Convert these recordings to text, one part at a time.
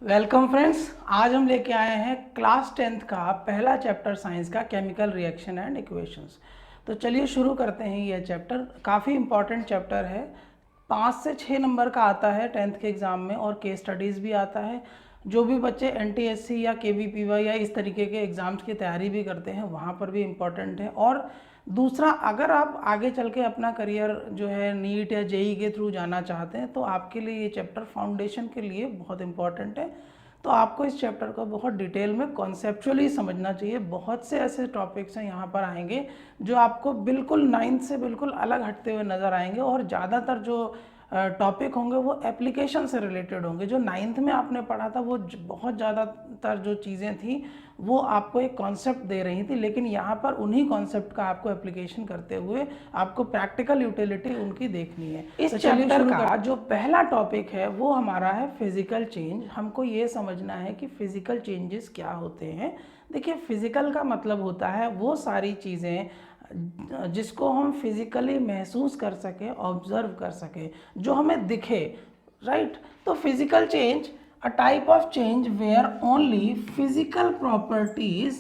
Welcome friends. आज हम लेके आए हैं क्लास 10th का पहला चैप्टर साइंस का केमिकल रिएक्शन एंड इक्वेशंस। तो चलिए शुरू करते हैं। ये चैप्टर काफ़ी इंपॉर्टेंट चैप्टर है। 5 से 6 नंबर का आता है 10th के एग्ज़ाम में और केस स्टडीज़ भी आता है। जो भी बच्चे एनटीएससी या केवीपीवाई या इस तरीके के एग्ज़ाम्स की तैयारी भी करते हैं वहाँ पर भी इम्पॉर्टेंट है। और दूसरा, अगर आप आगे चल के अपना करियर जो है नीट या जेई के थ्रू जाना चाहते हैं तो आपके लिए ये चैप्टर फाउंडेशन के लिए बहुत इंपॉर्टेंट है। तो आपको इस चैप्टर को बहुत डिटेल में कॉन्सेप्चुअली समझना चाहिए। बहुत से ऐसे टॉपिक्स हैं यहाँ पर आएंगे जो आपको बिल्कुल 9th से बिल्कुल अलग हटते हुए नज़र आएंगे और ज़्यादातर जो टॉपिक होंगे वो एप्लीकेशन से रिलेटेड होंगे। जो 9th में आपने पढ़ा था वो बहुत ज़्यादातर जो चीज़ें थी वो आपको एक कॉन्सेप्ट दे रही थी, लेकिन यहाँ पर उन्हीं कॉन्सेप्ट का आपको एप्लीकेशन करते हुए आपको प्रैक्टिकल यूटिलिटी उनकी देखनी है। इस चैप्टर का जो पहला टॉपिक है वो हमारा है फिजिकल चेंज। हमको ये समझना है कि फिजिकल चेंजेस क्या होते हैं। देखिए, फिजिकल का मतलब होता है वो सारी चीज़ें जिसको हम फिजिकली महसूस कर सके, ऑब्जर्व कर सके, जो हमें दिखे, राइट। तो physical change a type of change where only physical properties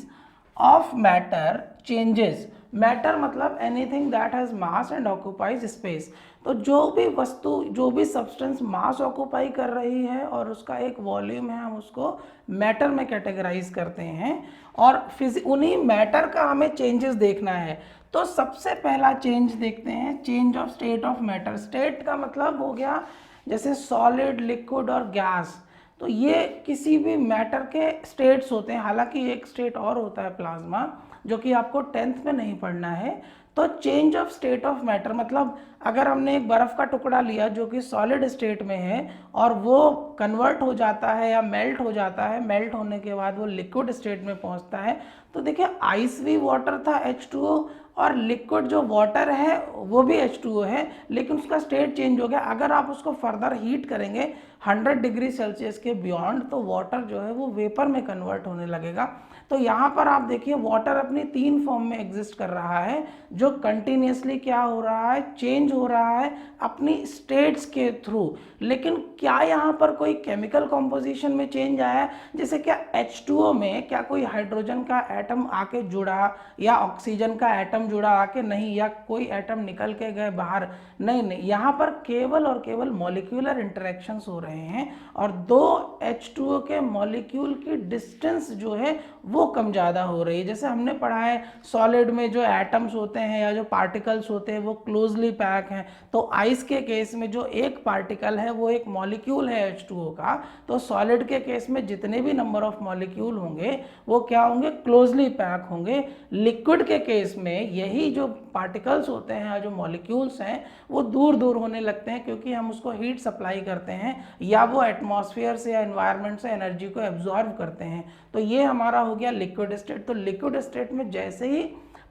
of matter changes। Matter मतलब anything that has mass and occupies space. तो जो भी वस्तु, जो भी सब्सटेंस मास ऑक्यूपाई कर रही है और उसका एक वॉल्यूम है, हम उसको मैटर में कैटेगराइज करते हैं और उन्हीं मैटर का हमें चेंजेस देखना है। तो सबसे पहला चेंज देखते हैं, change of state of matter. State का मतलब हो गया जैसे सॉलिड, लिक्विड और गैस। तो ये किसी भी मैटर के स्टेट्स होते हैं। हालांकि एक स्टेट और होता है प्लाज्मा, जो कि आपको 10th में नहीं पढ़ना है। तो change of state of matter मतलब अगर हमने एक बर्फ़ का टुकड़ा लिया जो कि सॉलिड स्टेट में है और वो कन्वर्ट हो जाता है या मेल्ट हो जाता है, मेल्ट होने के बाद वो लिक्विड स्टेट में पहुंचता है। तो देखिए, आइस भी वाटर था H2O और लिक्विड जो वाटर है वो भी H2O है, लेकिन उसका स्टेट चेंज हो गया। अगर आप उसको फर्दर हीट करेंगे 100 डिग्री सेल्सियस के बियॉन्ड, तो वाटर जो है वो वेपर में कन्वर्ट होने लगेगा। तो यहाँ पर आप देखिए, वाटर अपनी 3 फॉर्म में एग्जिस्ट कर रहा है, जो कंटिन्यूसली क्या हो रहा है, चेंज हो रहा है अपनी स्टेट्स के थ्रू। लेकिन क्या यहाँ पर कोई केमिकल कॉम्पोजिशन में चेंज आया है? जैसे क्या H2O में क्या कोई हाइड्रोजन का एटम आके जुड़ा या ऑक्सीजन का एटम जुड़ा आके? नहीं। या कोई एटम निकल के गए बाहर? नहीं नहीं। यहाँ पर केवल और केवल मॉलिक्यूलर इंटरेक्शंस हो रहे हैं और दो H2O के मॉलिक्यूल की डिस्टेंस जो है वो कम ज़्यादा हो रही है। जैसे हमने पढ़ा है सॉलिड में जो एटम्स होते हैं या जो पार्टिकल्स होते हैं वो क्लोजली पैक हैं। तो आइस के केस में जो एक पार्टिकल है वो एक मॉलिक्यूल है H2O का। तो सॉलिड के केस में जितने भी नंबर ऑफ मॉलिक्यूल होंगे वो क्या होंगे? क्लोजली पैक होंगे। लिक्विड के केस में यही जो पार्टिकल्स होते हैं या जो मॉलिक्यूल्स हैं वो दूर दूर होने लगते हैं, क्योंकि हम उसको हीट सप्लाई करते हैं या वो एटमॉस्फेयर से या एनवायरनमेंट से एनर्जी को एब्जॉर्ब करते हैं। तो ये हमारा हो गया लिक्विड स्टेट। तो लिक्विड स्टेट में जैसे ही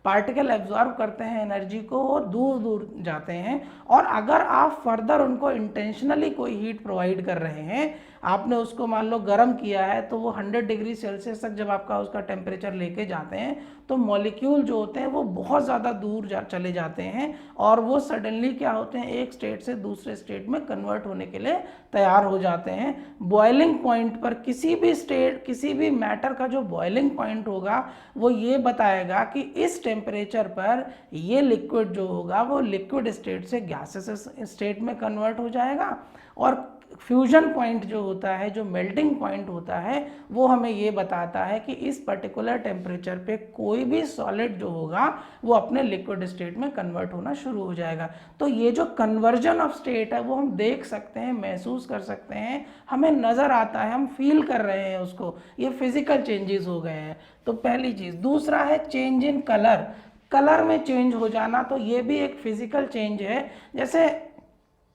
पार्टिकल एब्जॉर्ब करते हैं एनर्जी को, वो दूर दूर जाते हैं। और अगर आप फर्दर उनको इंटेंशनली कोई हीट प्रोवाइड कर रहे हैं, आपने उसको मान लो गर्म किया है, तो वो 100 डिग्री सेल्सियस तक जब आपका उसका टेम्परेचर लेके जाते हैं तो मॉलिक्यूल जो होते हैं वो बहुत ज़्यादा दूर चले जाते हैं और वो सडनली क्या होते हैं, एक स्टेट से दूसरे स्टेट में कन्वर्ट होने के लिए तैयार हो जाते हैं। बॉइलिंग पॉइंट पर किसी भी स्टेट, किसी भी मैटर का जो बॉइलिंग पॉइंट होगा वो ये बताएगा कि इस टेम्परेचर पर ये लिक्विड जो होगा वो लिक्विड स्टेट से गैसेस स्टेट में कन्वर्ट हो जाएगा। और फ्यूजन पॉइंट जो होता है, जो मेल्टिंग पॉइंट होता है, वो हमें ये बताता है कि इस पर्टिकुलर टेम्परेचर पे कोई भी सॉलिड जो होगा वो अपने लिक्विड स्टेट में कन्वर्ट होना शुरू हो जाएगा। तो ये जो कन्वर्जन ऑफ स्टेट है वो हम देख सकते हैं, महसूस कर सकते हैं, हमें नज़र आता है, हम फील कर रहे हैं उसको। ये फिजिकल चेंजेस हो गए हैं। तो पहली चीज़। दूसरा है चेंज इन कलर। कलर में चेंज हो जाना, तो ये भी एक फिजिकल चेंज है। जैसे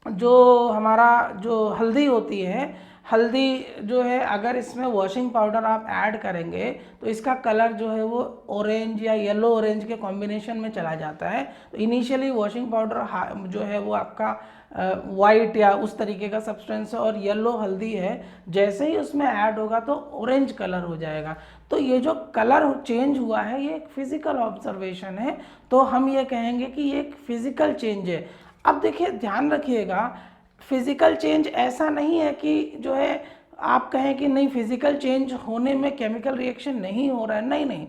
जो हमारा जो हल्दी होती है, हल्दी जो है अगर इसमें वॉशिंग पाउडर आप ऐड करेंगे तो इसका कलर जो है वो ऑरेंज या येलो ऑरेंज के कॉम्बिनेशन में चला जाता है। तो इनिशियली वॉशिंग पाउडर जो है वो आपका वाइट या उस तरीके का सब्सटेंस है और येलो हल्दी है, जैसे ही उसमें ऐड होगा तो ऑरेंज कलर हो जाएगा। तो ये जो कलर चेंज हुआ है ये एक फिजिकल ऑब्जर्वेशन है। तो हम ये कहेंगे कि ये एक फिजिकल चेंज है। अब देखिए, ध्यान रखिएगा, फिजिकल चेंज ऐसा नहीं है कि जो है आप कहें कि नहीं फिजिकल चेंज होने में केमिकल रिएक्शन नहीं हो रहा है, नहीं नहीं,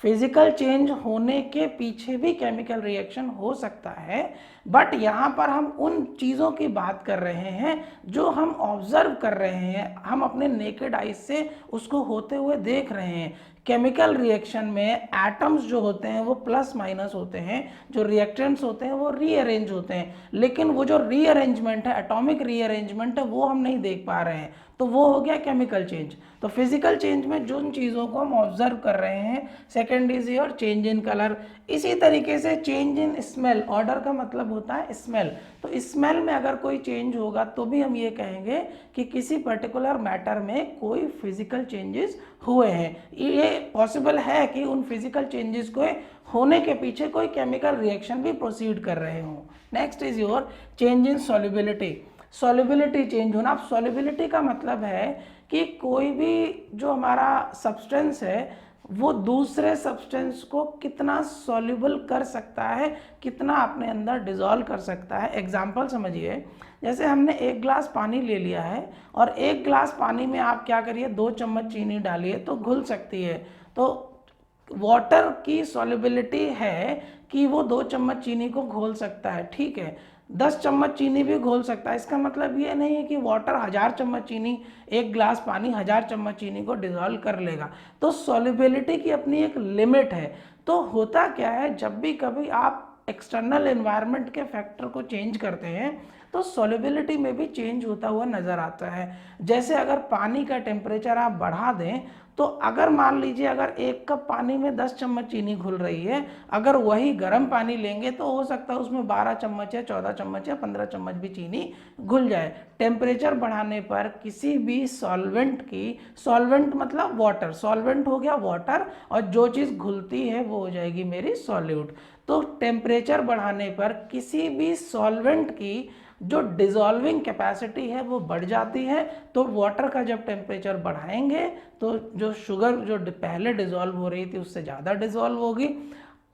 फिजिकल चेंज होने के पीछे भी केमिकल रिएक्शन हो सकता है, बट यहाँ पर हम उन चीज़ों की बात कर रहे हैं जो हम ऑब्जर्व कर रहे हैं, हम अपने नेकेड आइज से उसको होते हुए देख रहे हैं। केमिकल रिएक्शन में एटम्स जो होते हैं वो प्लस माइनस होते हैं, जो रिएक्टेंट्स होते हैं वो रीअरेंज होते हैं, लेकिन वो जो रीअरेंजमेंट है, एटॉमिक रीअरेंजमेंट है, वो हम नहीं देख पा रहे हैं, तो वो हो गया केमिकल चेंज। तो फिजिकल चेंज में जिन चीज़ों को हम ऑब्जर्व कर रहे हैं, second is your change in colour. इसी तरीके से चेंज इन स्मेल, ऑर्डर का मतलब होता है स्मेल, तो स्मेल में अगर कोई चेंज होगा तो भी हम ये कहेंगे कि किसी पर्टिकुलर मैटर में कोई फिजिकल चेंजेस हुए हैं। ये पॉसिबल है कि उन फिजिकल चेंजेस को होने के पीछे कोई केमिकल रिएक्शन भी प्रोसीड कर रहे हों। Next is your change in solubility, solubility change होना। अब सॉल्युबिलिटी का मतलब है कि कोई भी जो हमारा सब्सटेंस है वो दूसरे सब्सटेंस को कितना सॉल्युबल कर सकता है, कितना अपने अंदर डिजॉल्व कर सकता है। एग्जाम्पल समझिए, जैसे हमने एक ग्लास पानी ले लिया है और एक ग्लास पानी में आप क्या करिए, 2 चम्मच चीनी डालिए तो घुल सकती है। तो वाटर की सॉल्युबिलिटी है कि वो 2 चम्मच चीनी को घोल सकता है, ठीक है। 10 चम्मच चीनी भी घोल सकता है, इसका मतलब ये नहीं है कि वाटर 1000 चम्मच चीनी, एक ग्लास पानी 1000 चम्मच चीनी को डिजॉल्व कर लेगा। तो सॉल्युबिलिटी की अपनी एक लिमिट है। तो होता क्या है, जब भी कभी आप एक्सटर्नल एनवायरनमेंट के फैक्टर को चेंज करते हैं तो सॉल्युबिलिटी में भी चेंज होता हुआ नज़र आता है। जैसे अगर पानी का टेम्परेचर आप बढ़ा दें तो अगर मान लीजिए अगर 1 कप पानी में 10 चम्मच चीनी घुल रही है, अगर वही गर्म पानी लेंगे तो हो सकता है उसमें 12 चम्मच या 14 चम्मच या 15 चम्मच भी चीनी घुल जाए। टेम्परेचर बढ़ाने पर किसी भी सॉल्वेंट की, सॉल्वेंट मतलब वाटर, सॉल्वेंट हो गया वाटर और जो चीज़ घुलती है वो हो जाएगी मेरी सॉल्यूट। तो टेम्परेचर बढ़ाने पर किसी भी सॉल्वेंट की जो डिजॉल्विंग कैपेसिटी है वो बढ़ जाती है। तो वाटर का जब टेम्परेचर बढ़ाएंगे तो जो शुगर जो पहले डिजॉल्व हो रही थी उससे ज़्यादा डिजॉल्व होगी।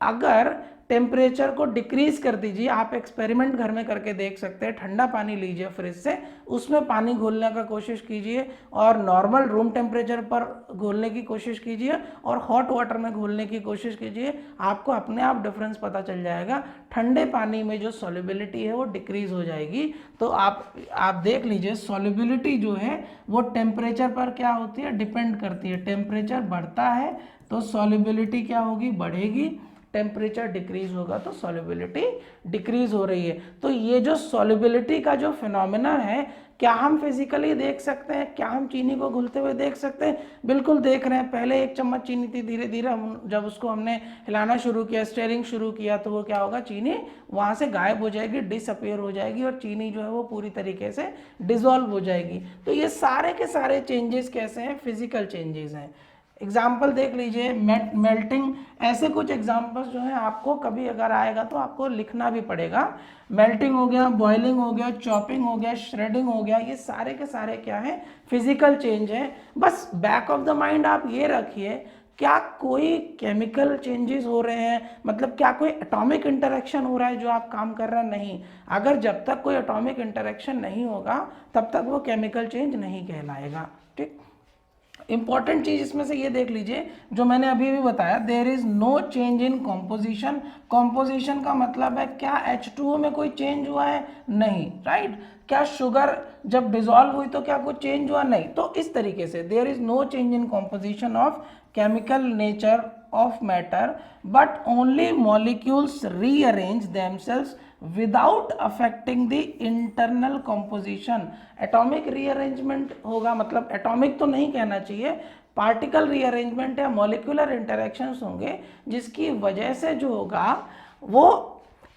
अगर टेम्परेचर को डिक्रीज कर दीजिए, आप एक्सपेरिमेंट घर में करके देख सकते हैं, ठंडा पानी लीजिए फ्रिज से, उसमें पानी घोलने का कोशिश कीजिए और नॉर्मल रूम टेम्परेचर पर घोलने की कोशिश कीजिए और हॉट वाटर में घोलने की कोशिश कीजिए, आपको अपने आप डिफरेंस पता चल जाएगा। ठंडे पानी में जो सॉल्युबिलिटी है वो डिक्रीज हो जाएगी। तो आप देख लीजिए सॉल्युबिलिटी जो है वो टेम्परेचर पर क्या होती है, डिपेंड करती है। टेम्परेचर बढ़ता है तो सॉल्युबिलिटी क्या होगी, बढ़ेगी, टेम्परेचर डिक्रीज होगा तो सॉल्युबिलिटी डिक्रीज हो रही है। तो ये जो सॉल्युबिलिटी का जो फिनोमेना है, क्या हम फिजिकली देख सकते हैं, क्या हम चीनी को घुलते हुए देख सकते हैं? बिल्कुल देख रहे हैं। पहले 1 चम्मच चीनी थी, धीरे धीरे हम जब उसको हमने हिलाना शुरू किया, स्टेयरिंग शुरू किया, तो वो क्या होगा, चीनी वहाँ से गायब हो जाएगी, डिसअपियर हो जाएगी और चीनी जो है वो पूरी तरीके से डिजॉल्व हो जाएगी। तो ये सारे के सारे चेंजेस कैसे हैं, फिजिकल चेंजेस हैं। एग्जाम्पल देख लीजिए, मेल्टिंग, ऐसे कुछ एग्जाम्पल्स जो हैं आपको कभी अगर आएगा तो आपको लिखना भी पड़ेगा। मेल्टिंग हो गया, बॉइलिंग हो गया, चॉपिंग हो गया, श्रेडिंग हो गया, ये सारे के सारे क्या हैं, फिजिकल चेंज है। बस बैक ऑफ द माइंड आप ये रखिए, क्या कोई केमिकल चेंजेस हो रहे हैं, मतलब क्या कोई एटॉमिक इंटरेक्शन हो रहा है जो आप काम कर रहे हैं? नहीं। अगर जब तक कोई एटॉमिक इंटरेक्शन नहीं होगा तब तक वो केमिकल चेंज नहीं कहलाएगा। ठीक, इंपॉर्टेंट चीज इसमें से ये देख लीजिए जो मैंने अभी भी बताया, there is no change in composition. Composition का मतलब है क्या H2O में कोई चेंज हुआ है? नहीं, राइट। क्या शुगर जब डिसॉल्व हुई तो क्या कुछ चेंज हुआ? नहीं। तो इस तरीके से there is no change in composition of chemical nature of matter but only molecules rearrange themselves without affecting the internal composition। Atomic rearrangement होगा, मतलब एटॉमिक तो नहीं कहना चाहिए, पार्टिकल रीअरेंजमेंट या मॉलिक्यूलर इंटरेक्शंस होंगे जिसकी वजह से जो होगा वो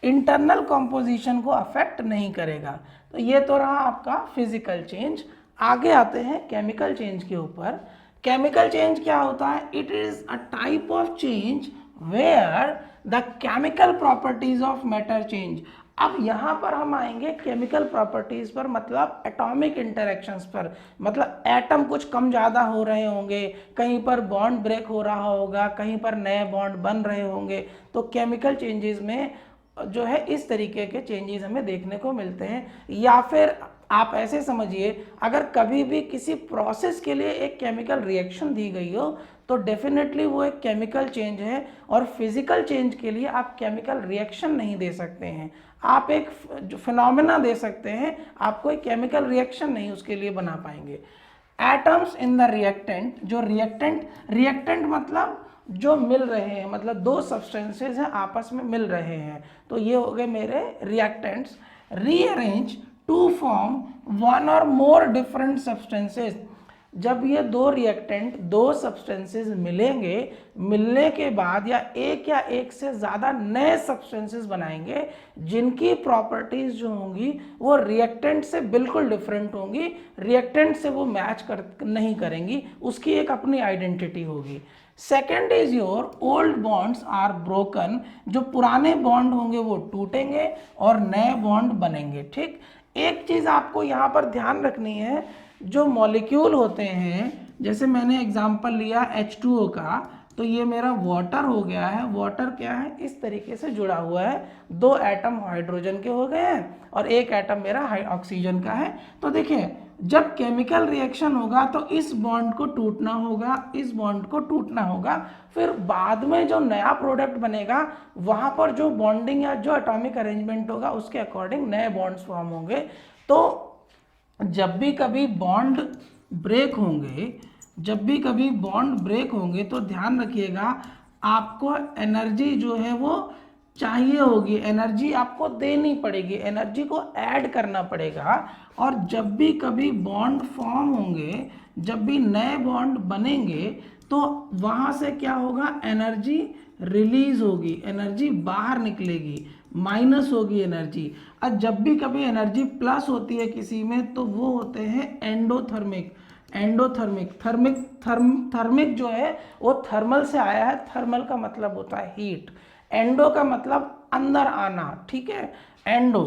इंटरनल कॉम्पोजिशन को अफेक्ट नहीं करेगा। तो ये तो रहा आपका फिजिकल चेंज। आगे आते हैं केमिकल चेंज के ऊपर। केमिकल चेंज क्या होता है? It is a type of change where the chemical properties of matter change. अब यहाँ पर हम आएंगे केमिकल प्रॉपर्टीज पर, मतलब एटॉमिक इंटरेक्शंस पर, मतलब एटम कुछ कम ज़्यादा हो रहे होंगे, कहीं पर बॉन्ड ब्रेक हो रहा होगा, कहीं पर नए बॉन्ड बन रहे होंगे। तो केमिकल चेंजेस में जो है इस तरीके के चेंजेस हमें देखने को मिलते हैं। या फिर आप ऐसे समझिए, अगर कभी भी किसी प्रोसेस के लिए एक केमिकल रिएक्शन दी गई हो तो डेफिनेटली वो एक केमिकल चेंज है, और फिजिकल चेंज के लिए आप केमिकल रिएक्शन नहीं दे सकते हैं। आप एक फिनोमेना दे सकते हैं, आप कोई केमिकल रिएक्शन नहीं उसके लिए बना पाएंगे। एटम्स इन द रिएक्टेंट, जो रिएक्टेंट मतलब जो मिल रहे हैं, मतलब दो सब्सटेंसेस हैं आपस में मिल रहे हैं, तो ये हो गए मेरे reactants. Rearrange to form one or more different substances, जब ये दो रिएक्टेंट दो सब्सटेंसेस मिलेंगे, मिलने के बाद या एक से ज़्यादा नए सब्सटेंसेस बनाएंगे जिनकी प्रॉपर्टीज जो होंगी वो रिएक्टेंट से बिल्कुल डिफरेंट होंगी, रिएक्टेंट से वो मैच नहीं करेंगी, उसकी एक अपनी आइडेंटिटी होगी। Second is your old bonds are broken, जो पुराने बॉन्ड होंगे वो टूटेंगे और नए बॉन्ड बनेंगे। ठीक, एक चीज़ आपको यहाँ पर ध्यान रखनी है, जो मॉलिक्यूल होते हैं, जैसे मैंने एग्जांपल लिया H2O का, तो ये मेरा वाटर हो गया है। वाटर क्या है, इस तरीके से जुड़ा हुआ है, दो एटम हाइड्रोजन के हो गए हैं और एक एटम मेरा ऑक्सीजन का है। तो देखिए, जब केमिकल रिएक्शन होगा तो इस बॉन्ड को टूटना होगा, इस बॉन्ड को टूटना होगा, फिर बाद में जो नया प्रोडक्ट बनेगा वहाँ पर जो बॉन्डिंग या जो एटॉमिक अरेंजमेंट होगा उसके अकॉर्डिंग नए बॉन्ड्स फॉर्म होंगे। तो जब भी कभी बॉन्ड ब्रेक होंगे, जब भी कभी बॉन्ड ब्रेक होंगे तो ध्यान रखिएगा, आपको एनर्जी जो है वो चाहिए होगी, एनर्जी आपको देनी पड़ेगी, एनर्जी को ऐड करना पड़ेगा। और जब भी कभी बॉन्ड फॉर्म होंगे, जब भी नए बॉन्ड बनेंगे, तो वहाँ से क्या होगा, एनर्जी रिलीज होगी, एनर्जी बाहर निकलेगी, माइनस होगी एनर्जी। और जब भी कभी एनर्जी प्लस होती है किसी में तो वो होते हैं एंडोथर्मिक। थर्मिक जो है वो थर्मल से आया है, थर्मल का मतलब होता है हीट, एंडो का मतलब अंदर आना। ठीक है, एंडो,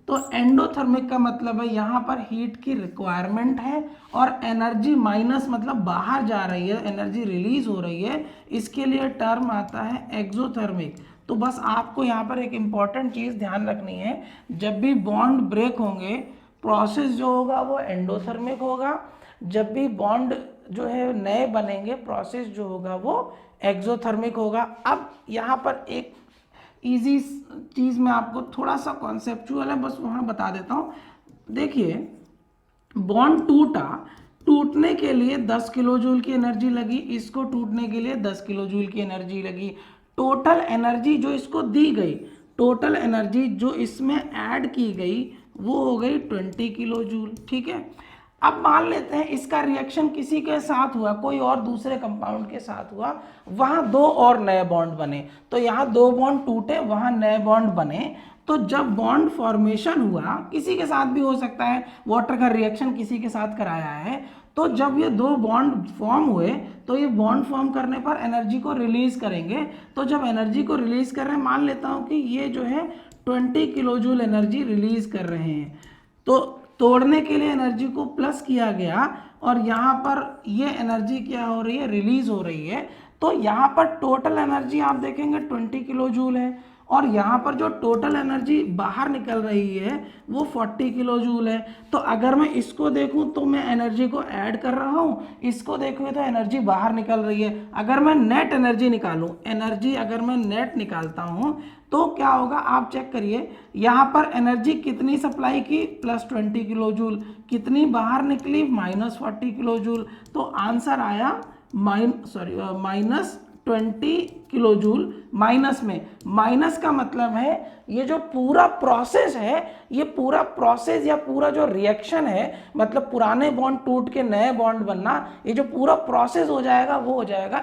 तो एंडोथर्मिक का मतलब है यहाँ पर हीट की रिक्वायरमेंट है और एनर्जी माइनस मतलब बाहर जा रही है, एनर्जी रिलीज हो रही है, इसके लिए टर्म आता है एक्सोथर्मिक। तो बस आपको यहाँ पर एक इम्पॉर्टेंट चीज़ ध्यान रखनी है, जब भी बॉन्ड ब्रेक होंगे प्रोसेस जो होगा वो एंडोथर्मिक होगा, जब भी बॉन्ड जो है नए बनेंगे प्रोसेस जो होगा वो एक्सोथर्मिक होगा। अब यहाँ पर एक इजी चीज़ मैं आपको थोड़ा सा कॉन्सेप्चुअल है बस वहाँ बता देता हूँ। देखिए, बॉन्ड टूटने के लिए 10 किलो जूल की एनर्जी लगी, इसको टूटने के लिए 10 किलो जूल की एनर्जी लगी। टोटल एनर्जी जो इसको दी गई, टोटल एनर्जी जो इसमें ऐड की गई वो हो गई 20 किलो जूल। ठीक है, अब मान लेते हैं इसका रिएक्शन किसी के साथ हुआ, कोई और दूसरे कंपाउंड के साथ हुआ, वहाँ दो और नए बॉन्ड बने, तो यहाँ दो बॉन्ड टूटे, वहाँ नए बॉन्ड बने। तो जब बॉन्ड फॉर्मेशन हुआ, किसी के साथ भी हो सकता है, वाटर का रिएक्शन किसी के साथ कराया है, तो जब ये दो बॉन्ड फॉर्म हुए तो ये बॉन्ड फॉर्म करने पर एनर्जी को रिलीज करेंगे। तो जब एनर्जी को रिलीज कर रहे हैं, मान लेता हूँ कि ये जो है 20 किलो जूल एनर्जी रिलीज कर रहे हैं, तो तोड़ने के लिए एनर्जी को प्लस किया गया और यहाँ पर ये एनर्जी क्या हो रही है, रिलीज हो रही है। तो यहाँ पर टोटल एनर्जी आप देखेंगे 20 किलो जूल है और यहाँ पर जो टोटल एनर्जी बाहर निकल रही है वो 40 किलो जूल है। तो अगर मैं इसको देखूँ तो मैं एनर्जी को ऐड कर रहा हूँ, इसको देखूँ तो एनर्जी बाहर निकल रही है। अगर मैं नेट एनर्जी निकालूँ, एनर्जी अगर मैं नेट निकालता हूँ तो क्या होगा, आप चेक करिए, यहाँ पर एनर्जी कितनी सप्लाई की, +20 किलो जूल, कितनी बाहर निकली, -40 किलो जूल। तो आंसर आया -20 किलो जूल। माइनस में, माइनस का मतलब है ये जो पूरा प्रोसेस है, ये पूरा प्रोसेस या पूरा जो रिएक्शन है, मतलब पुराने बॉन्ड टूट के नए बॉन्ड बनना, ये जो पूरा प्रोसेस हो जाएगा वो हो जाएगा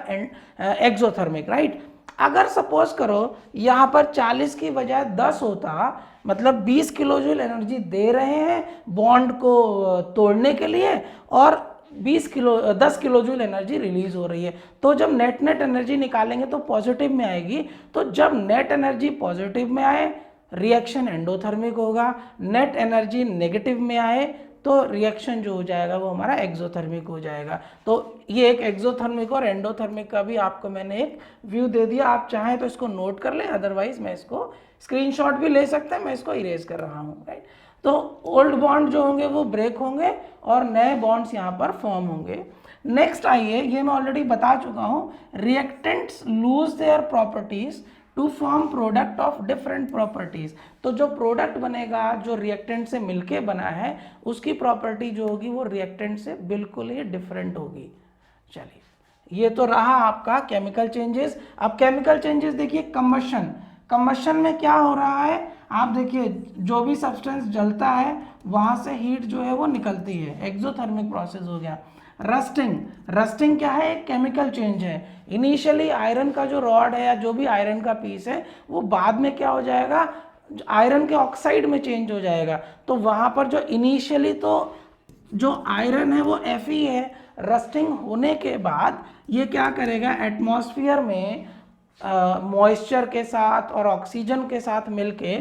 एक्सोथर्मिक, राइट। अगर सपोज करो यहाँ पर 40 की बजाय 10 होता, मतलब 20 किलो जूल एनर्जी दे रहे हैं बॉन्ड को तोड़ने के लिए और 10 किलो जूल एनर्जी रिलीज हो रही है, तो जब नेट एनर्जी निकालेंगे तो पॉजिटिव में आएगी। तो जब नेट एनर्जी पॉजिटिव में आए रिएक्शन एंडोथर्मिक होगा, नेट एनर्जी नेगेटिव में आए तो रिएक्शन जो हो जाएगा वो हमारा एक्सोथर्मिक हो जाएगा। तो ये एक एक्सोथर्मिक और एंडोथर्मिक का भी आपको मैंने एक व्यू दे दिया। आप चाहें तो इसको नोट कर लें, अदरवाइज मैं इसको स्क्रीनशॉट भी ले सकते हैं, मैं इसको इरेज कर रहा हूँ, राइट। तो ओल्ड बॉन्ड जो होंगे वो ब्रेक होंगे और नए बॉन्ड्स यहाँ पर फॉर्म होंगे। नेक्स्ट आइए, ये मैं ऑलरेडी बता चुका हूँ, reactants lose their properties to form product of different properties. तो जो प्रोडक्ट बनेगा जो रिएक्टेंट से मिलके बना है उसकी प्रॉपर्टी जो होगी वो रिएक्टेंट से बिल्कुल ही डिफरेंट होगी। चलिए, ये तो रहा आपका केमिकल चेंजेस। अब केमिकल चेंजेस देखिए, कंबशन में क्या हो रहा है, आप देखिए जो भी सब्सटेंस जलता है वहां से हीट जो है वो निकलती है, एक्सोथर्मिक प्रोसेस हो गया। रस्टिंग क्या है, एक केमिकल चेंज है। इनिशियली आयरन का जो रॉड है या जो भी आयरन का पीस है वो बाद में क्या हो जाएगा, आयरन के ऑक्साइड में चेंज हो जाएगा। तो वहां पर जो इनिशियली तो जो आयरन है वो Fe है, रस्टिंग होने के बाद ये क्या करेगा, एटमॉस्फेयर में मॉइस्चर के साथ और ऑक्सीजन के साथ मिलके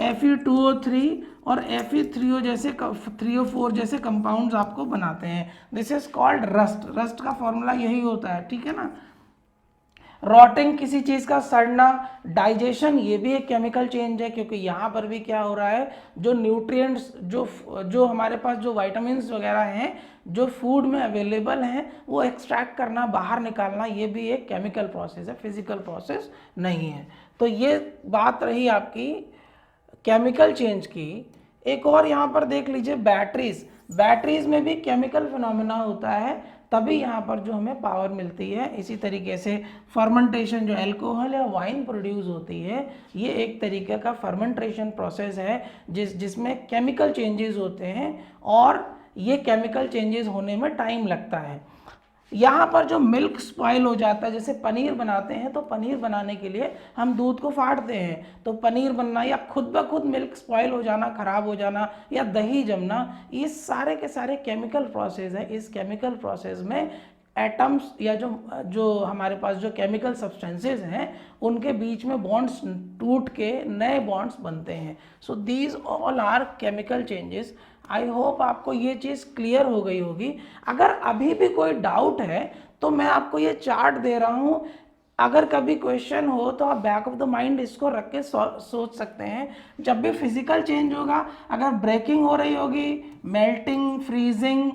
Fe2O3 और Fe3O जैसे 3O4 जैसे कंपाउंड्स आपको बनाते हैं। दिस इज कॉल्ड रस्ट का फॉर्मूला यही होता है, ठीक है ना। रॉटिंग, किसी चीज का सड़ना। डाइजेशन, ये भी एक केमिकल चेंज है, क्योंकि यहाँ पर भी क्या हो रहा है, जो न्यूट्रिएंट्स जो हमारे पास जो विटामिन्स वगैरह हैं जो फूड में अवेलेबल हैं वो एक्सट्रैक्ट करना, बाहर निकालना, ये भी एक केमिकल प्रोसेस है, फिजिकल प्रोसेस नहीं है। तो ये बात रही आपकी केमिकल चेंज की। एक और यहाँ पर देख लीजिए, बैटरीज में भी केमिकल फिनोमेना होता है, तभी यहाँ पर जो हमें पावर मिलती है। इसी तरीके से फर्मेंटेशन, जो अल्कोहल या वाइन प्रोड्यूस होती है, ये एक तरीके का फर्मेंटेशन प्रोसेस है जिसमें केमिकल चेंजेस होते हैं और ये केमिकल चेंजेस होने में टाइम लगता है। यहाँ पर जो मिल्क स्पॉइल हो जाता है, जैसे पनीर बनाते हैं तो पनीर बनाने के लिए हम दूध को फाड़ते हैं, तो पनीर बनना या खुद ब खुद मिल्क स्पॉइल हो जाना, खराब हो जाना या दही जमना, ये सारे के सारे केमिकल प्रोसेस है। इस केमिकल प्रोसेस में एटम्स या जो हमारे पास जो केमिकल सब्सटेंसेस हैं उनके बीच में बॉन्ड्स टूट के नए बॉन्ड्स बनते हैं। So these all are chemical changes. I hope आपको ये चीज़ क्लियर हो गई होगी। अगर अभी भी कोई डाउट है तो मैं आपको ये चार्ट दे रहा हूँ, अगर कभी क्वेश्चन हो तो आप बैक ऑफ द माइंड इसको रख के सोच सकते हैं। जब भी फिजिकल चेंज होगा, अगर ब्रेकिंग हो रही होगी, मेल्टिंग, फ्रीजिंग,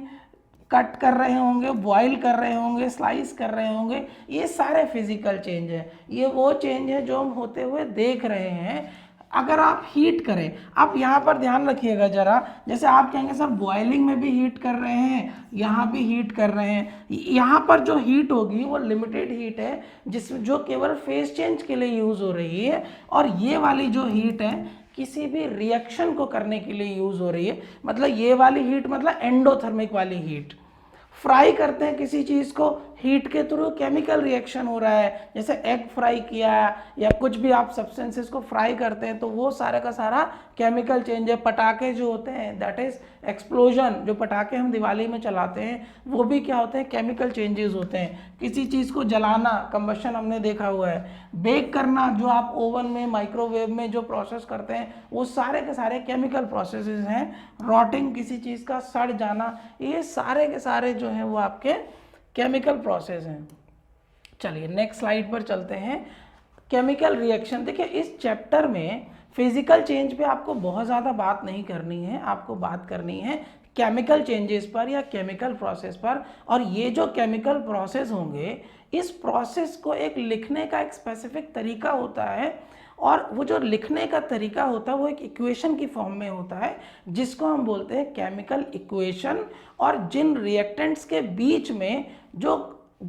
कट कर रहे होंगे, बॉईल कर रहे होंगे, स्लाइस कर रहे होंगे, ये सारे फिजिकल चेंज है। ये वो चेंज है जो हम होते हुए देख रहे हैं। अगर आप हीट करें, आप यहाँ पर ध्यान रखिएगा जरा, जैसे आप कहेंगे सर बॉइलिंग में भी हीट कर रहे हैं, यहाँ भी हीट कर रहे हैं, यहाँ पर जो हीट होगी वो लिमिटेड हीट है जो केवल फेज चेंज के लिए यूज़ हो रही है, और ये वाली जो हीट है किसी भी रिएक्शन को करने के लिए यूज़ हो रही है। मतलब ये वाली हीट मतलब एंडोथर्मिक वाली हीट। फ्राई करते हैं किसी चीज़ को, हीट के थ्रू केमिकल रिएक्शन हो रहा है, जैसे एग फ्राई किया या कुछ भी आप सब्सटेंसेस को फ्राई करते हैं तो वो सारा का सारा केमिकल चेंज है। पटाखे जो होते हैं, दैट इज एक्सप्लोजन, जो पटाखे हम दिवाली में चलाते हैं वो भी क्या होते हैं, केमिकल चेंजेस होते हैं। किसी चीज़ को जलाना, कंबशन हमने देखा हुआ है। बेक करना, जो आप ओवन में, माइक्रोवेव में जो प्रोसेस करते हैं वो सारे के सारे केमिकल प्रोसेसेस हैं। रॉटिंग, किसी चीज़ का सड़ जाना, ये सारे के सारे जो हैं वो आपके केमिकल प्रोसेस हैं। चलिए नेक्स्ट स्लाइड पर चलते हैं। केमिकल रिएक्शन, देखिए इस चैप्टर में फिजिकल चेंज पे आपको बहुत ज़्यादा बात नहीं करनी है, आपको बात करनी है केमिकल चेंजेस पर या केमिकल प्रोसेस पर। और ये जो केमिकल प्रोसेस होंगे, इस प्रोसेस को एक लिखने का एक स्पेसिफिक तरीका होता है, और वो जो लिखने का तरीका होता है वो एक इक्वेशन की फॉर्म में होता है जिसको हम बोलते हैं केमिकल इक्वेशन। और जिन रिएक्टेंट्स के बीच में जो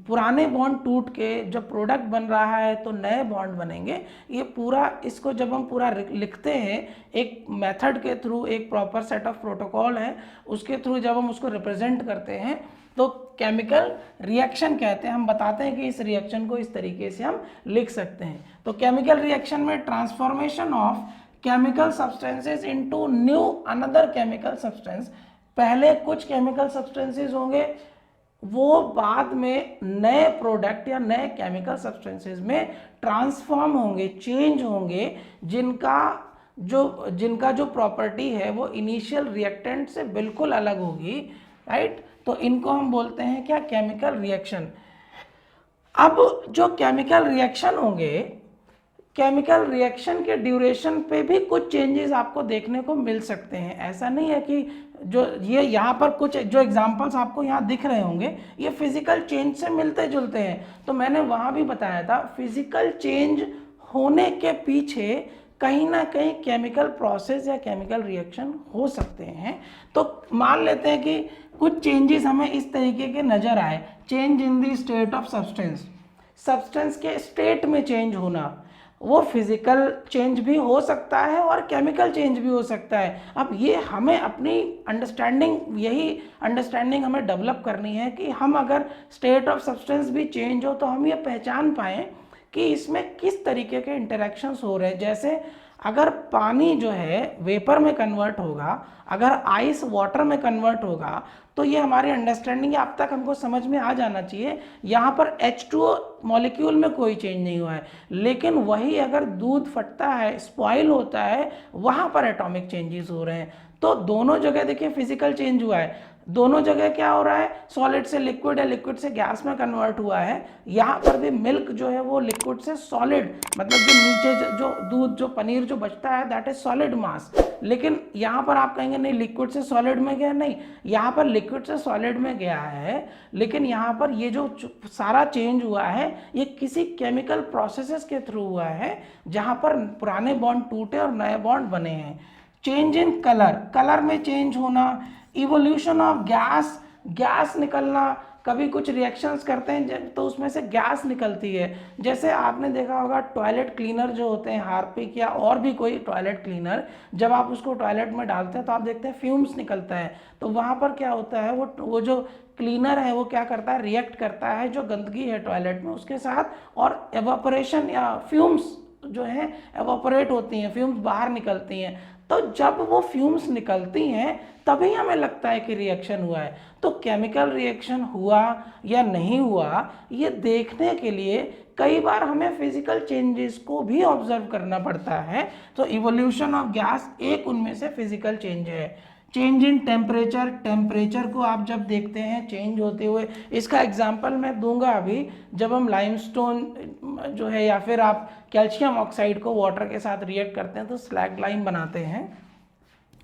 पुराने बॉन्ड टूट के जब प्रोडक्ट बन रहा है तो नए बॉन्ड बनेंगे, ये पूरा, इसको जब हम पूरा लिखते हैं एक मेथड के थ्रू, एक प्रॉपर सेट ऑफ प्रोटोकॉल है उसके थ्रू जब हम उसको रिप्रेजेंट करते हैं तो केमिकल रिएक्शन कहते हैं। हम बताते हैं कि इस रिएक्शन को इस तरीके से हम लिख सकते हैं। तो केमिकल रिएक्शन में transformation of chemical substances into new another chemical substance, पहले कुछ केमिकल सब्सटेंसेस होंगे वो बाद में नए प्रोडक्ट या नए केमिकल सब्सटेंसेस में ट्रांसफॉर्म होंगे, चेंज होंगे, जिनका जो जिनका जो प्रॉपर्टी है वो इनिशियल रिएक्टेंट से बिल्कुल अलग होगी, राइट। तो इनको हम बोलते हैं क्या, केमिकल रिएक्शन। अब जो केमिकल रिएक्शन होंगे, केमिकल रिएक्शन के ड्यूरेशन पे भी कुछ चेंजेस आपको देखने को मिल सकते हैं। ऐसा नहीं है कि जो ये यहाँ पर कुछ जो एग्जांपल्स आपको यहाँ दिख रहे होंगे ये फिजिकल चेंज से मिलते जुलते हैं। तो मैंने वहाँ भी बताया था फिजिकल चेंज होने के पीछे कहीं ना कहीं केमिकल प्रोसेस या केमिकल रिएक्शन हो सकते हैं। तो मान लेते हैं कि कुछ चेंजेस हमें इस तरीके के नजर आए, change in the state of substance, substance के स्टेट में चेंज होना, वो फिजिकल चेंज भी हो सकता है और केमिकल चेंज भी हो सकता है। अब ये हमें अपनी अंडरस्टैंडिंग, यही अंडरस्टैंडिंग हमें डेवलप करनी है कि हम अगर स्टेट ऑफ सब्सटेंस भी चेंज हो तो हम ये पहचान पाएँ कि इसमें किस तरीके के इंटरेक्शंस हो रहे हैं। जैसे अगर पानी जो है वेपर में कन्वर्ट होगा, अगर आइस वाटर में कन्वर्ट होगा, तो ये हमारी अंडरस्टैंडिंग अब तक हमको समझ में आ जाना चाहिए। यहाँ पर H2O मॉलिक्यूल में कोई चेंज नहीं हुआ है, लेकिन वही अगर दूध फटता है, स्पॉइल होता है, वहाँ पर एटॉमिक चेंजेस हो रहे हैं। तो दोनों जगह देखिए फिजिकल चेंज हुआ है, दोनों जगह क्या हो रहा है, सॉलिड से लिक्विड या लिक्विड से गैस में कन्वर्ट हुआ है। यहाँ पर भी मिल्क जो है वो लिक्विड से सॉलिड, मतलब जो नीचे जो दूध जो पनीर जो बचता है दैट इज सॉलिड मास। लेकिन यहाँ पर आप कहेंगे नहीं लिक्विड से सॉलिड में गया, नहीं, यहाँ पर लिक्विड से सॉलिड में गया है, लेकिन यहाँ पर ये जो सारा चेंज हुआ है ये किसी केमिकल प्रोसेसेस के थ्रू हुआ है, जहाँ पर पुराने बॉन्ड टूटे और नए बॉन्ड बने हैं। चेंज इन कलर, कलर में चेंज होना, इवोल्यूशन ऑफ गैस, गैस निकलना, कभी कुछ रिएक्शंस करते हैं तो उसमें से गैस निकलती है। जैसे आपने देखा होगा टॉयलेट क्लीनर जो होते हैं, हार्पिक या और भी कोई टॉयलेट क्लीनर, जब आप उसको टॉयलेट में डालते हैं तो आप देखते हैं फ्यूम्स निकलता है। तो वहाँ पर क्या होता है, वो जो क्लीनर है वो क्या करता है, रिएक्ट करता है जो गंदगी है टॉयलेट में उसके साथ, और एवापोरेशन या फ्यूम्स जो है एवापोरेट होती हैं, फ्यूम्स बाहर निकलती हैं। तो जब वो फ्यूम्स निकलती हैं तभी हमें लगता है कि रिएक्शन हुआ है। तो केमिकल रिएक्शन हुआ या नहीं हुआ ये देखने के लिए कई बार हमें फिजिकल चेंजेस को भी ऑब्जर्व करना पड़ता है। तो इवोल्यूशन ऑफ गैस एक उनमें से फिजिकल चेंज है। चेंज इन टेम्परेचर, टेम्परेचर को आप जब देखते हैं चेंज होते हुए, इसका एग्जांपल मैं दूंगा अभी, जब हम लाइमस्टोन जो है या फिर आप कैल्शियम ऑक्साइड को वाटर के साथ रिएक्ट करते हैं तो स्लैग लाइम बनाते हैं।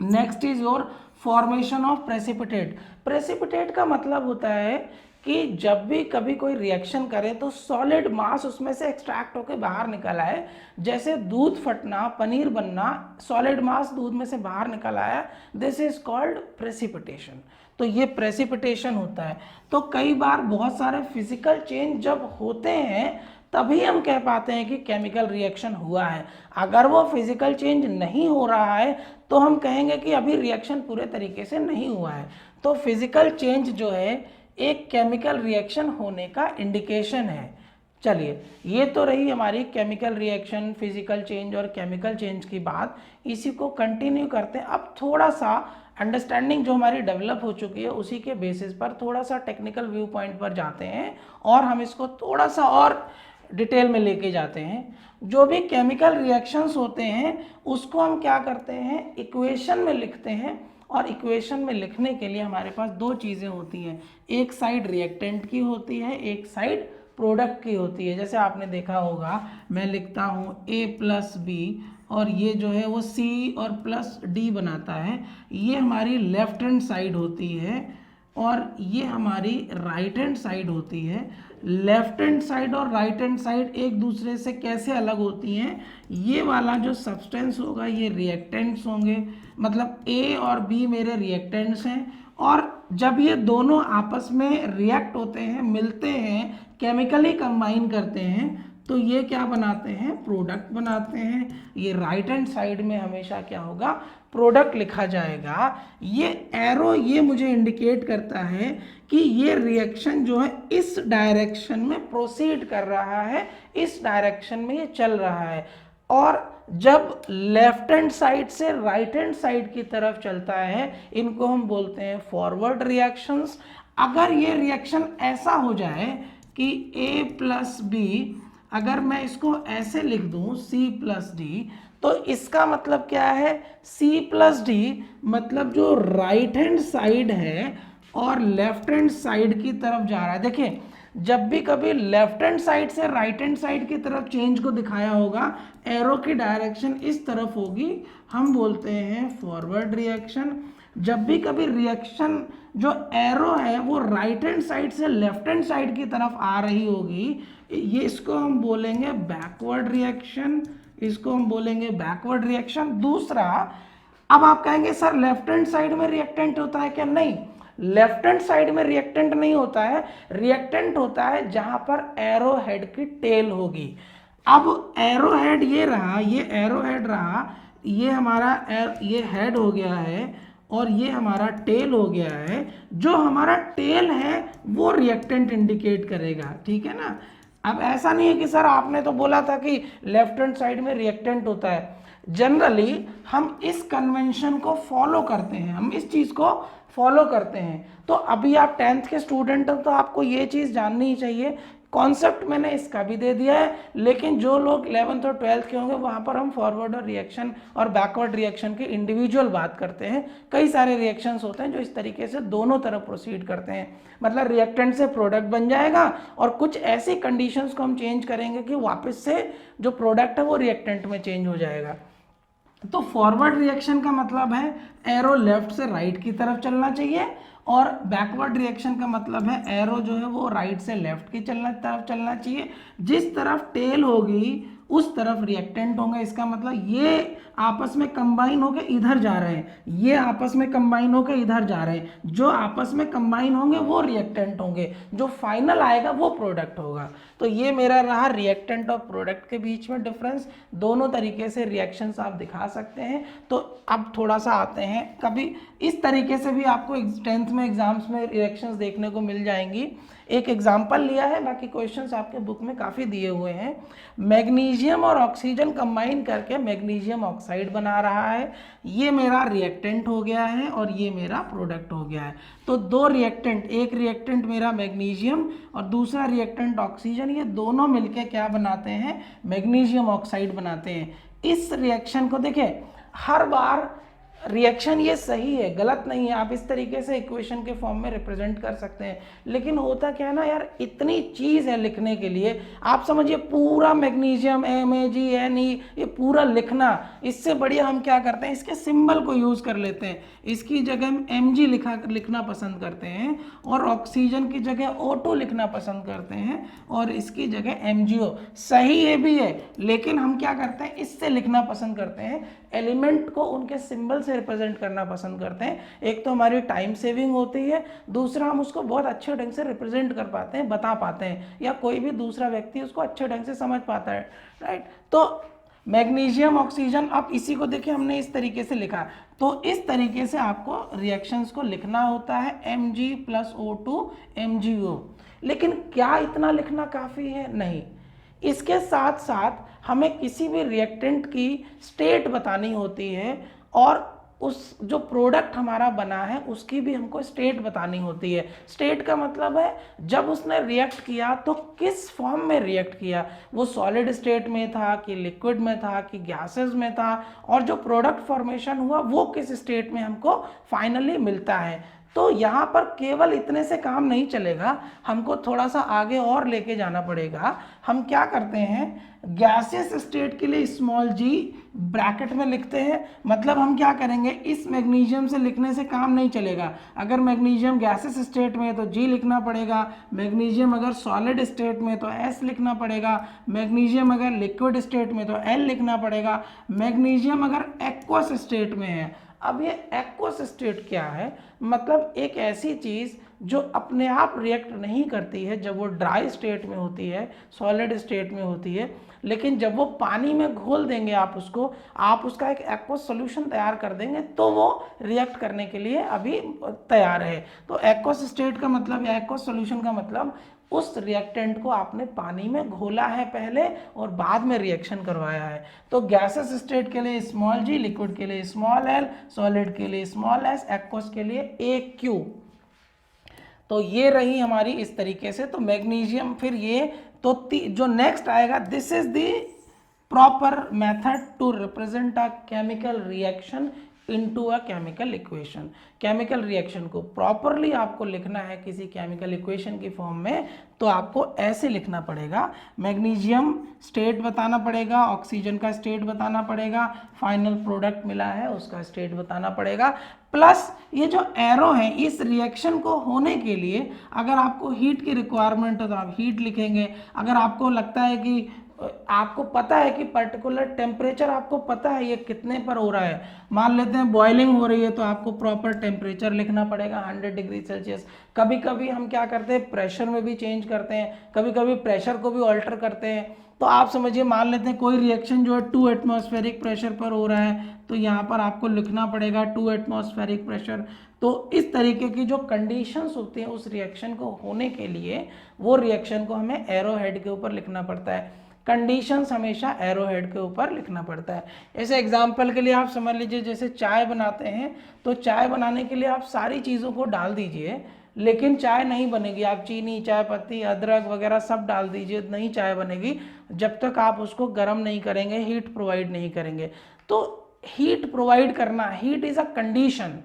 Next is your formation of precipitate. Precipitate का मतलब होता है कि जब भी कभी कोई रिएक्शन करे तो सॉलिड मास उसमें से एक्सट्रैक्ट होकर बाहर निकल आए। जैसे दूध फटना, पनीर बनना, सॉलिड मास दूध में से बाहर निकल आया, दिस इज कॉल्ड प्रेसिपिटेशन। तो ये प्रेसिपिटेशन होता है। तो कई बार बहुत सारे फिजिकल चेंज जब होते हैं तभी हम कह पाते हैं कि केमिकल रिएक्शन हुआ है। अगर वो फिजिकल चेंज नहीं हो रहा है तो हम कहेंगे कि अभी रिएक्शन पूरे तरीके से नहीं हुआ है। तो फिजिकल चेंज जो है एक केमिकल रिएक्शन होने का इंडिकेशन है। चलिए, ये तो रही हमारी केमिकल रिएक्शन, फिजिकल चेंज और केमिकल चेंज की बात। इसी को कंटिन्यू करते हैं। अब थोड़ा सा अंडरस्टैंडिंग जो हमारी डेवलप हो चुकी है उसी के बेसिस पर थोड़ा सा टेक्निकल व्यू पॉइंट पर जाते हैं और हम इसको थोड़ा सा और डिटेल में लेके जाते हैं। जो भी केमिकल रिएक्शंस होते हैं उसको हम क्या करते हैं, इक्वेशन में लिखते हैं। और इक्वेशन में लिखने के लिए हमारे पास दो चीज़ें होती हैं, एक साइड रिएक्टेंट की होती है, एक साइड प्रोडक्ट की होती है। जैसे आपने देखा होगा मैं लिखता हूँ a प्लस बी और ये जो है वो c और प्लस d बनाता है। ये हमारी लेफ्ट हैंड साइड होती है और ये हमारी राइट हैंड साइड होती है। लेफ्ट हैंड साइड और राइट हैंड साइड एक दूसरे से कैसे अलग होती हैं, ये वाला जो सब्सटेंस होगा ये रिएक्टेंट्स होंगे, मतलब A और B मेरे रिएक्टेंट्स हैं। और जब ये दोनों आपस में रिएक्ट होते हैं, मिलते हैं, केमिकली कंबाइन करते हैं तो ये क्या बनाते हैं, प्रोडक्ट बनाते हैं। ये राइट हैंड साइड में हमेशा क्या होगा, प्रोडक्ट लिखा जाएगा। ये एरो ये मुझे इंडिकेट करता है कि ये रिएक्शन जो है इस डायरेक्शन में प्रोसीड कर रहा है, इस डायरेक्शन में ये चल रहा है। और जब लेफ्ट हैंड साइड से राइट हैंड साइड की तरफ चलता है इनको हम बोलते हैं फॉरवर्ड रिएक्शंस। अगर ये रिएक्शन ऐसा हो जाए कि A प्लस बी, अगर मैं इसको ऐसे लिख दूं C प्लस डी, तो इसका मतलब क्या है, C+D मतलब जो राइट हैंड साइड है और लेफ्ट हैंड साइड की तरफ जा रहा है। देखिए जब भी कभी लेफ्ट हैंड साइड से राइट हैंड साइड की तरफ चेंज को दिखाया होगा, एरो की डायरेक्शन इस तरफ होगी, हम बोलते हैं फॉरवर्ड रिएक्शन। जब भी कभी रिएक्शन जो एरो है वो राइट हैंड साइड से लेफ्ट हैंड साइड की तरफ आ रही होगी, ये इसको हम बोलेंगे बैकवर्ड रिएक्शन, इसको हम बोलेंगे बैकवर्ड रिएक्शन। दूसरा, अब आप कहेंगे सर लेफ्ट हैंड साइड में रिएक्टेंट होता है क्या? नहीं, लेफ्ट हैंड साइड में रिएक्टेंट नहीं होता है, रिएक्टेंट होता है जहां पर एरो हेड की टेल होगी। अब एरो हेड ये रहा, ये एरो हेड रहा, ये हमारा ये हेड हो गया है और ये हमारा टेल हो गया है। जो हमारा टेल है वो रिएक्टेंट इंडिकेट करेगा, ठीक है ना। अब ऐसा नहीं है कि सर आपने तो बोला था कि लेफ्ट हैंड साइड में रिएक्टेंट होता है। जनरली हम इस कन्वेंशन को फॉलो करते हैं, हम इस चीज को फॉलो करते हैं। तो अभी आप 10th के स्टूडेंट हो तो आपको ये चीज जाननी ही चाहिए। कॉन्सेप्ट मैंने इसका भी दे दिया है, लेकिन जो लोग 11th और 12th के होंगे वहां पर हम फॉरवर्ड और रिएक्शन और बैकवर्ड रिएक्शन की इंडिविजुअल बात करते हैं। कई सारे रिएक्शंस होते हैं जो इस तरीके से दोनों तरफ प्रोसीड करते हैं, मतलब रिएक्टेंट से प्रोडक्ट बन जाएगा और कुछ ऐसी कंडीशंस को हम चेंज करेंगे कि वापस से जो प्रोडक्ट है वो रिएक्टेंट में चेंज हो जाएगा। तो फॉरवर्ड रिएक्शन का मतलब है एरो लेफ्ट से राइट की तरफ चलना चाहिए, और बैकवर्ड रिएक्शन का मतलब है एरो जो है वो राइट से लेफ्ट की तरफ चलना चाहिए। जिस तरफ टेल होगी उस तरफ रिएक्टेंट होंगे। इसका मतलब ये आपस में कंबाइन होकर इधर जा रहे हैं, ये आपस में कंबाइन होकर इधर जा रहे हैं। जो आपस में कंबाइन होंगे वो रिएक्टेंट होंगे, जो फाइनल आएगा वो प्रोडक्ट होगा। तो ये मेरा रहा रिएक्टेंट और प्रोडक्ट के बीच में डिफरेंस। दोनों तरीके से रिएक्शंस आप दिखा सकते हैं। तो अब थोड़ा सा आते हैं, कभी इस तरीके से भी आपको 10th में एग्जाम्स में रिएक्शंस देखने को मिल जाएंगी। एक एग्जाम्पल लिया है, बाकी क्वेश्चंस आपके बुक में काफ़ी दिए हुए हैं। मैग्नीशियम और ऑक्सीजन कंबाइन करके मैग्नीशियम ऑक्साइड बना रहा है। ये मेरा रिएक्टेंट हो गया है और ये मेरा प्रोडक्ट हो गया है। तो दो रिएक्टेंट, एक रिएक्टेंट मेरा मैग्नीशियम और दूसरा रिएक्टेंट ऑक्सीजन, ये दोनों मिलके क्या बनाते हैं? मैग्नीशियम ऑक्साइड बनाते हैं। इस रिएक्शन को देखें, हर बार रिएक्शन ये सही है, गलत नहीं है, आप इस तरीके से इक्वेशन के फॉर्म में रिप्रेजेंट कर सकते हैं। लेकिन होता क्या है ना यार, इतनी चीज़ है लिखने के लिए, आप समझिए पूरा मैग्नीशियम MAGNE ये पूरा लिखना, इससे बढ़िया हम क्या करते हैं, इसके सिंबल को यूज़ कर लेते हैं। इसकी जगह हम Mg लिखना पसंद करते हैं, और ऑक्सीजन की जगह O2 लिखना पसंद करते हैं, और इसकी जगह MgO। सही ये भी है, लेकिन हम क्या करते हैं, इससे लिखना पसंद करते हैं, एलिमेंट को उनके सिंबल से रिप्रेजेंट करना पसंद करते हैं। एक तो हमारी टाइम सेविंग होती है, दूसरा हम उसको बहुत अच्छे ढंग से रिप्रेजेंट कर पाते हैं, बता पाते हैं, या कोई भी दूसरा व्यक्ति उसको अच्छे ढंग से समझ पाता है, राइट। तो मैग्नीशियम ऑक्सीजन, अब इसी को देखिए हमने इस तरीके से लिखा। तो इस तरीके से आपको रिएक्शंस को लिखना होता है, Mg + O2 MgO। लेकिन क्या इतना लिखना काफ़ी है? नहीं, इसके साथ साथ हमें किसी भी रिएक्टेंट की स्टेट बतानी होती है, और उस जो प्रोडक्ट हमारा बना है उसकी भी हमको स्टेट बतानी होती है। स्टेट का मतलब है जब उसने रिएक्ट किया तो किस फॉर्म में रिएक्ट किया, वो सॉलिड स्टेट में था कि लिक्विड में था कि गैसेस में था, और जो प्रोडक्ट फॉर्मेशन हुआ वो किस स्टेट में हमको फाइनली मिलता है। तो यहाँ पर केवल इतने से काम नहीं चलेगा, हमको थोड़ा सा आगे और लेके जाना पड़ेगा। हम क्या करते हैं, गैसियस स्टेट के लिए g ब्रैकेट में लिखते हैं। मतलब हम क्या करेंगे, इस मैग्नीशियम से लिखने से काम नहीं चलेगा। अगर मैग्नीशियम गैसियस स्टेट में है तो G लिखना पड़ेगा, मैग्नीशियम अगर सॉलिड स्टेट में तो S लिखना पड़ेगा, मैग्नीशियम अगर लिक्विड स्टेट में तो L लिखना पड़ेगा, मैग्नीशियम अगर एक्वस स्टेट में है। अब ये एक्वस स्टेट क्या है, मतलब एक ऐसी चीज़ जो अपने आप रिएक्ट नहीं करती है जब वो ड्राई स्टेट में होती है, सॉलिड स्टेट में होती है, लेकिन जब वो पानी में घोल देंगे आप उसका एक एक्वस सॉल्यूशन तैयार कर देंगे तो वो रिएक्ट करने के लिए अभी तैयार है। तो एक्वस स्टेट का मतलब या एक्वस सॉल्यूशन का मतलब उस रिएक्टेंट को आपने पानी में घोला है पहले और बाद में रिएक्शन करवाया है। तो गैसेस स्टेट के लिए g, लिक्विड के लिए l, सॉलिड के लिए s, एक्वस के लिए AQ। तो ये रही हमारी इस तरीके से। तो मैग्नीशियम, फिर ये तो जो नेक्स्ट आएगा, this is the proper method to represent a chemical reaction into a chemical equation। Chemical reaction को प्रॉपरली आपको लिखना है किसी केमिकल इक्वेशन की फॉर्म में, तो आपको ऐसे लिखना पड़ेगा। मैग्नीशियम स्टेट बताना पड़ेगा, ऑक्सीजन का स्टेट बताना पड़ेगा, फाइनल प्रोडक्ट मिला है उसका स्टेट बताना पड़ेगा, प्लस ये जो एरो है इस रिएक्शन को होने के लिए अगर आपको हीट की रिक्वायरमेंट हो तो आप हीट लिखेंगे। अगर आपको लगता है कि आपको पता है कि पर्टिकुलर टेम्परेचर आपको पता है ये कितने पर हो रहा है, मान लेते हैं बॉइलिंग हो रही है, तो आपको प्रॉपर टेम्परेचर लिखना पड़ेगा 100 डिग्री सेल्सियस। कभी कभी हम क्या करते हैं प्रेशर में भी चेंज करते हैं, कभी कभी प्रेशर को भी ऑल्टर करते हैं। तो आप समझिए मान लेते हैं कोई रिएक्शन जो है 2 एटमॉस्फेरिक प्रेशर पर हो रहा है, तो यहाँ पर आपको लिखना पड़ेगा 2 एटमॉस्फेरिक प्रेशर। तो इस तरीके की जो कंडीशंस होती हैं उस रिएक्शन को होने के लिए वो रिएक्शन को हमें एरो हेड के ऊपर लिखना पड़ता है। कंडीशंस हमेशा एरो हेड के ऊपर लिखना पड़ता है। ऐसे एग्जाम्पल के लिए आप समझ लीजिए जैसे चाय बनाते हैं, तो चाय बनाने के लिए आप सारी चीज़ों को डाल दीजिए, लेकिन चाय नहीं बनेगी। आप चीनी, चाय पत्ती, अदरक वगैरह सब डाल दीजिए, नहीं चाय बनेगी जब तक आप उसको गर्म नहीं करेंगे, हीट प्रोवाइड नहीं करेंगे। तो हीट प्रोवाइड करना, हीट इज़ अ कंडीशन।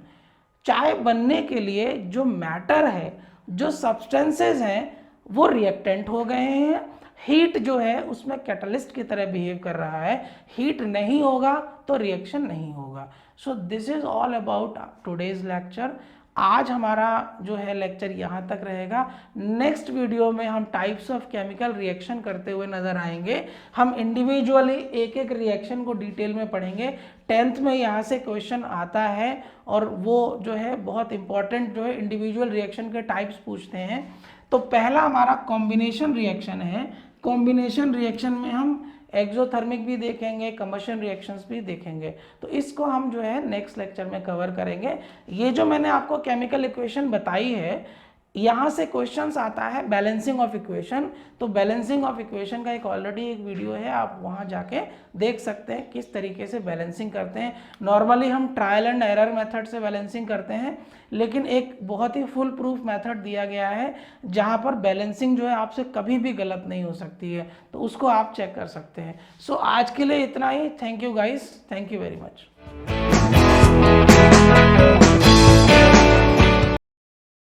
चाय बनने के लिए जो मैटर है, जो सब्सटेंसेस हैं, वो रिएक्टेंट हो गए हैं। हीट जो है उसमें कैटलिस्ट की तरह बिहेव कर रहा है। हीट नहीं होगा तो रिएक्शन नहीं होगा। So this is all about today's lecture. आज हमारा जो है लेक्चर यहाँ तक रहेगा। नेक्स्ट वीडियो में हम टाइप्स ऑफ केमिकल रिएक्शन करते हुए नजर आएंगे। हम इंडिविजुअली एक एक रिएक्शन को डिटेल में पढ़ेंगे। 10th में यहाँ से क्वेश्चन आता है और वो जो है बहुत इंपॉर्टेंट जो है इंडिविजुअल रिएक्शन के टाइप्स पूछते हैं। तो पहला हमारा कॉम्बिनेशन रिएक्शन है। कॉम्बिनेशन रिएक्शन में हम एक्सोथर्मिक भी देखेंगे, कंबशन रिएक्शंस भी देखेंगे। तो इसको हम जो है नेक्स्ट लेक्चर में कवर करेंगे। ये जो मैंने आपको केमिकल इक्वेशन बताई है, यहाँ से क्वेश्चंस आता है बैलेंसिंग ऑफ इक्वेशन। तो बैलेंसिंग ऑफ इक्वेशन का एक ऑलरेडी एक वीडियो है, आप वहाँ जाके देख सकते हैं किस तरीके से बैलेंसिंग करते हैं। नॉर्मली हम ट्रायल एंड एरर मेथड से बैलेंसिंग करते हैं, लेकिन एक बहुत ही फुल प्रूफ मेथड दिया गया है जहाँ पर बैलेंसिंग जो है आपसे कभी भी गलत नहीं हो सकती है, तो उसको आप चेक कर सकते हैं। सो आज के लिए इतना ही। Thank you guys, thank you very much.